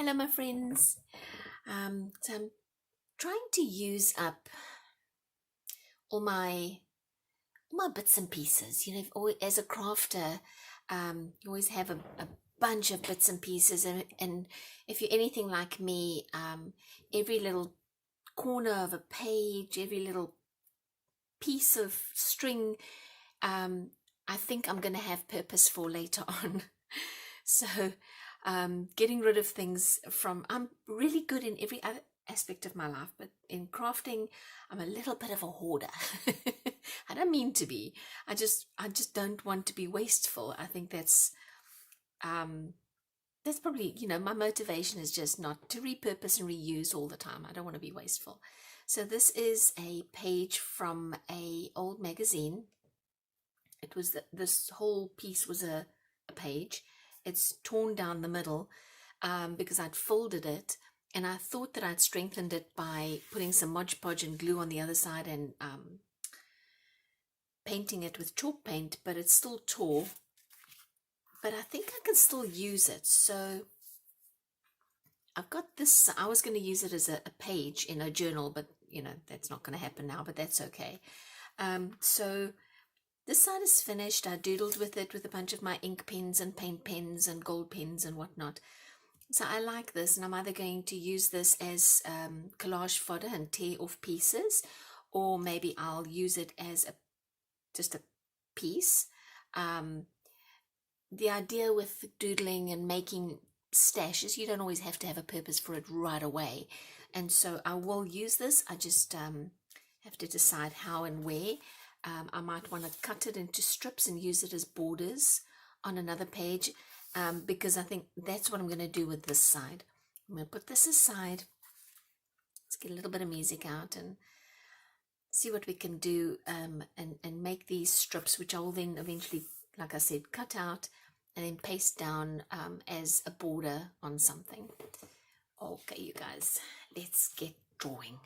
Hello, my friends. So I'm trying to use up all my bits and pieces. You know, as a crafter, you always have a bunch of bits and pieces, and if you're anything like me, every little corner of a page, every little piece of string, I think I'm going to have purpose for later on. So, getting rid of things I'm really good in every other aspect of my life, but in crafting, I'm a little bit of a hoarder. I don't mean to be. I just don't want to be wasteful. I think that's probably, my motivation is just not to repurpose and reuse all the time. I don't want to be wasteful. So this is a page from a old magazine. It was this whole piece was a page. It's torn down the middle because I'd folded it, and I thought that I'd strengthened it by putting some Mod Podge and glue on the other side and painting it with chalk paint, but it's still tore. But I think I can still use it. So I've got this. I was going to use it as a page in a journal, but that's not going to happen now, but that's okay. So this side is finished. I doodled with it with a bunch of my ink pens and paint pens and gold pens and whatnot. So I like this, and I'm either going to use this as collage fodder and tear off pieces, or maybe I'll use it as just a piece. The idea with doodling and making stashes, you don't always have to have a purpose for it right away. And so I will use this. I just have to decide how and where. I might want to cut it into strips and use it as borders on another page, because I think that's what I'm going to do with this side. I'm going to put this aside. Let's get a little bit of music out and see what we can do, and make these strips, which I will then eventually, like I said, cut out and then paste down as a border on something. Okay, you guys, let's get drawing.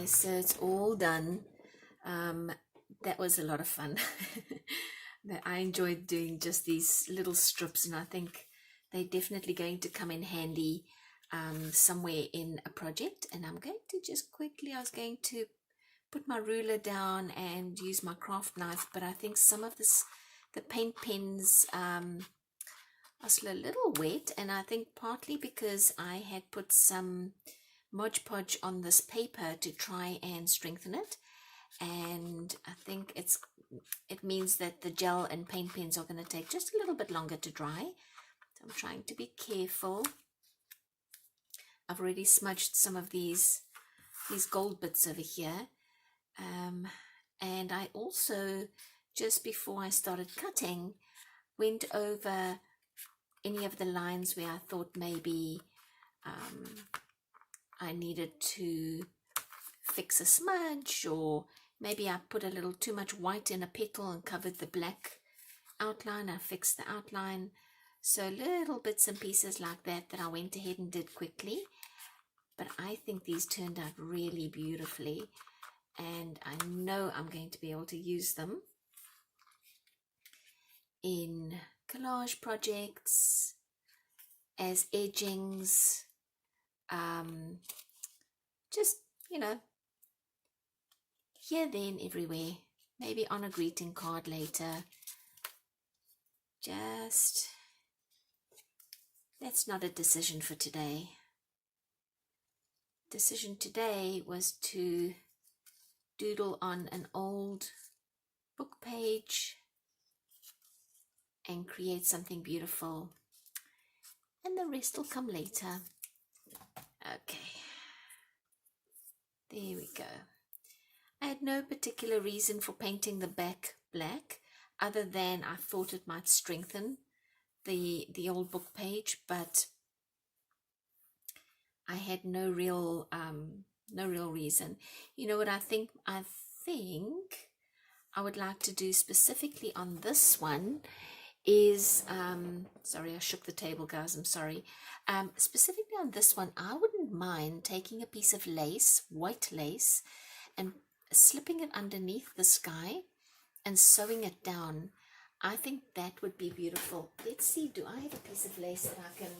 guys, so it's all done. That was a lot of fun. I enjoyed doing just these little strips, and I think they're definitely going to come in handy somewhere in a project. And I'm going to just quickly, I was going to put my ruler down and use my craft knife, but I think some of the paint pens are still a little wet, and I think partly because I had put some Mod Podge on this paper to try and strengthen it, and I think it means that the gel and paint pens are going to take just a little bit longer to dry, so I'm trying to be careful. I've already smudged some of these gold bits over here, and I also, just before I started cutting, went over any of the lines where I thought maybe I needed to fix a smudge, or maybe I put a little too much white in a petal and covered the black outline. I fixed the outline. So little bits and pieces like that I went ahead and did quickly. But I think these turned out really beautifully, and I know I'm going to be able to use them in collage projects, as edgings, just, you know, here, then, everywhere, maybe on a greeting card later. Just, that's not a decision for today. Decision today was to doodle on an old book page and create something beautiful, and the rest will come later. Okay, there we go. I had no particular reason for painting the back black, other than I thought it might strengthen the old book page, but I had no real reason. You know what I think? I think I would like to do specifically on this one is, sorry, I shook the table, guys, I'm sorry. Specifically on this one, I wouldn't mind taking a piece of lace, white lace, and slipping it underneath the sky and sewing it down. I think that would be beautiful. Let's see, do I have a piece of lace that I can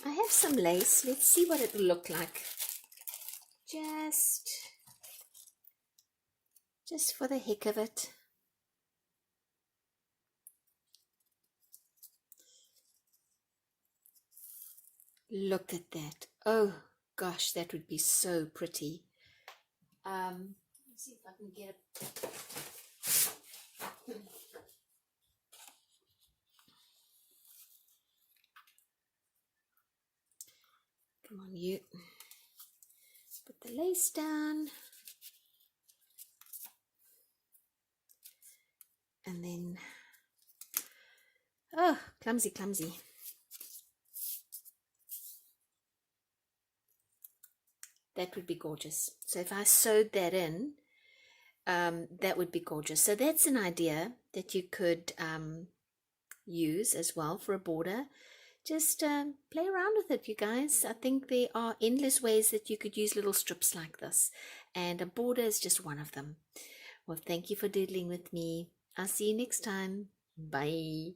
I have some lace. Let's see what it will look like. Just for the heck of it. Look at that. Oh gosh, that would be so pretty. Let's see if I can get it. Come on, you. Put the lace down. And then, oh, clumsy, clumsy. That would be gorgeous. So if I sewed that in, that would be gorgeous. So that's an idea that you could use as well for a border. Just play around with it, you guys. I think there are endless ways that you could use little strips like this, and a border is just one of them. Well, thank you for doodling with me. I'll see you next time. Bye.